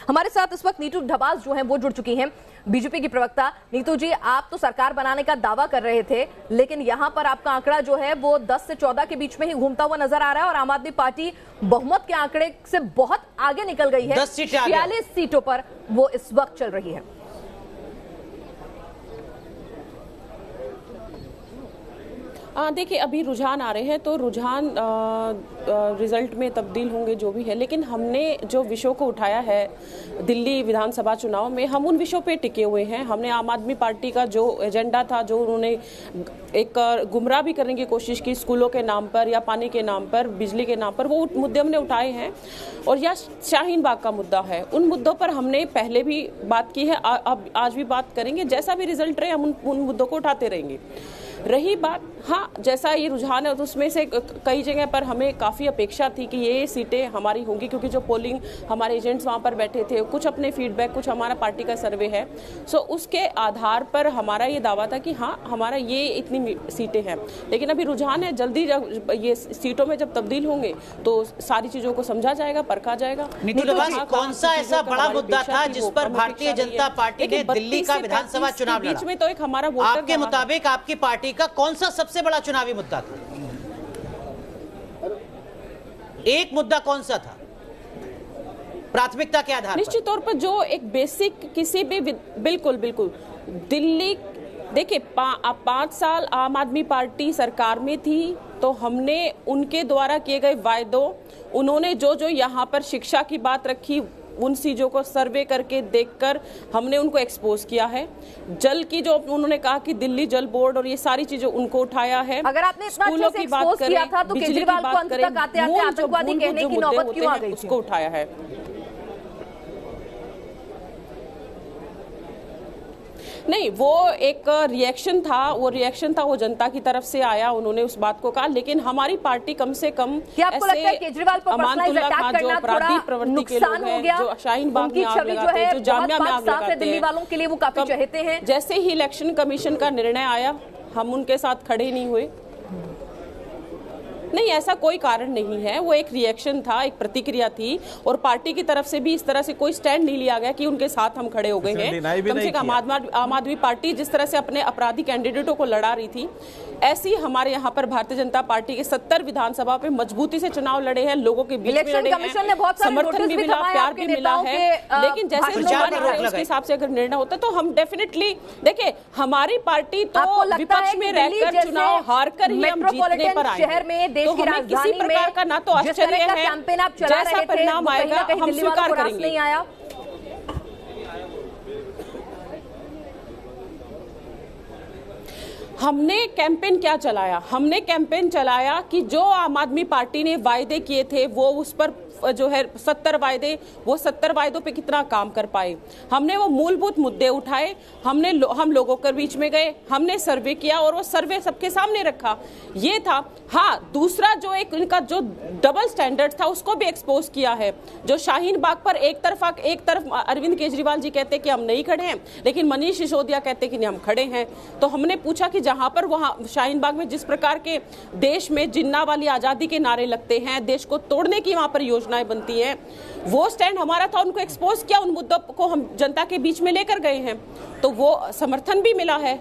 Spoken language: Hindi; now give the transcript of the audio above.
हमारे साथ इस वक्त नीतू ढबास जो है वो जुड़ चुकी हैं, बीजेपी की प्रवक्ता। नीतू जी, आप तो सरकार बनाने का दावा कर रहे थे, लेकिन यहां पर आपका आंकड़ा जो है वो 10 से 14 के बीच में ही घूमता हुआ नजर आ रहा है और आम आदमी पार्टी बहुमत के आंकड़े से बहुत आगे निकल गई है। 46 सीटों पर वो इस वक्त चल रही है। देखिए, अभी रुझान आ रहे हैं तो रुझान रिजल्ट में तब्दील होंगे जो भी है, लेकिन हमने जो विषयों को उठाया है दिल्ली विधानसभा चुनाव में, हम उन विषयों पे टिके हुए हैं। हमने आम आदमी पार्टी का जो एजेंडा था, जो उन्होंने एक गुमराह भी करने की कोशिश की स्कूलों के नाम पर या पानी के नाम पर, बिजली के नाम पर, वो मुद्दे हमने उठाए हैं। और यह शाहीन बाग का मुद्दा है, उन मुद्दों पर हमने पहले भी बात की है, अब आज भी बात करेंगे। जैसा भी रिजल्ट रहे हम उन मुद्दों को उठाते रहेंगे। रही बात, हाँ, जैसा ये रुझान है तो उसमें से कई जगह पर हमें काफ़ी अपेक्षा थी कि ये सीटें हमारी होंगी, क्योंकि जो पोलिंग हमारे एजेंट्स वहाँ पर बैठे थे, कुछ अपने फीडबैक, कुछ हमारा पार्टी का सर्वे है, सो उसके आधार पर हमारा ये दावा था कि हाँ, हमारा ये इतनी सीटें हैं। लेकिन अभी रुझान है, जल्दी जब ये सीटों में जब तब्दील होंगे तो सारी चीज़ों को समझा जाएगा, परखा जाएगा। कौन सा ऐसा बड़ा मुद्दा था जिस पर भारतीय जनता पार्टी ने दिल्ली का विधानसभा चुनाव बीच में तो एक हमारा आपके मुताबिक आपकी पार्टी का कौन सा सबसे बड़ा चुनावी मुद्दा था? एक मुद्दा कौन सा था प्राथमिकता के आधार पर? निश्चित तौर पर जो एक बेसिक किसी भी बिल्कुल दिल्ली, देखिए 5 साल आम आदमी पार्टी सरकार में थी, तो हमने उनके द्वारा किए गए वायदों, उन्होंने जो जो यहाँ पर शिक्षा की बात रखी, उन चीज़ों को सर्वे करके देखकर हमने उनको एक्सपोज किया है। जल की जो उन्होंने कहा कि दिल्ली जल बोर्ड और ये सारी चीजें उनको उठाया है। अगर आपने इतना अच्छे से एक्सपोज किया था तो केजरीवाल को अंत तक आते-आते आतंकवादी कहने की नौबत क्यों आ गई? उसको उठाया है। नहीं, वो एक रिएक्शन था, वो जनता की तरफ से आया, उन्होंने उस बात को कहा। लेकिन हमारी पार्टी कम से कम ऐसे केजरीवाल पर पर्सनलाइज अटैक करना थोड़ा नुकसान हो गया, जो शाहीन बाग में आग लगाते हैं, जो जामिया में आग लगाते हैं, दिल्ली वालों के लिए वो काफी चहेते हैं। जैसे ही इलेक्शन कमीशन का निर्णय आया, हम उनके साथ खड़े नहीं हुए। नहीं, ऐसा कोई कारण नहीं है, वो एक रिएक्शन था, एक प्रतिक्रिया थी, और पार्टी की तरफ से भी इस तरह से कोई स्टैंड नहीं लिया गया कि उनके साथ हम खड़े हो गए हैं। कम से कम आम आदमी पार्टी जिस तरह से अपने अपराधी कैंडिडेटों को लड़ा रही थी, ऐसी हमारे यहाँ पर भारतीय जनता पार्टी के 70 विधानसभा पे मजबूती से चुनाव लड़े हैं, लोगों के बीच में लड़े हैं, समर्थन भी मिला, प्यार भी मिला है। लेकिन जैसे उसके हिसाब से अगर निर्णय होता तो हम डेफिनेटली, देखिए, हमारी पार्टी तो विपक्ष में रहकर चुनाव हार कर ही हम जीतने पर आए, तो हमें किसी प्रकार का ना तो आश्चर्य है, जैसा परिणाम आएगा हम स्वीकार करेंगे। हमने कैंपेन क्या चलाया? हमने कैंपेन चलाया कि जो आम आदमी पार्टी ने वायदे किए थे, वो उस पर जो है 70 वायदे, वो 70 वायदों पे कितना काम कर पाए। हमने वो मूलभूत मुद्दे उठाए, हम लोगों के बीच में गए, हमने सर्वे किया और वो सर्वे सबके सामने रखा, ये था। हाँ, दूसरा जो एक इनका जो डबल स्टैंडर्ड था उसको भी एक्सपोज किया है। जो शाहीन बाग पर एक तरफ अरविंद केजरीवाल जी कहते कि हम नहीं खड़े हैं, लेकिन मनीष सिसोदिया कहते कि नहीं, हम खड़े हैं। तो हमने पूछा कि जहां पर वहां शाहीन बाग में जिस प्रकार के देश में जिन्ना वाली आजादी के नारे लगते हैं, देश को तोड़ने की वहां पर योजनाएं बनती है, वो स्टैंड हमारा था, उनको एक्सपोज किया, उन मुद्दों को हम जनता के बीच में लेकर गए हैं, तो वो समर्थन भी मिला है।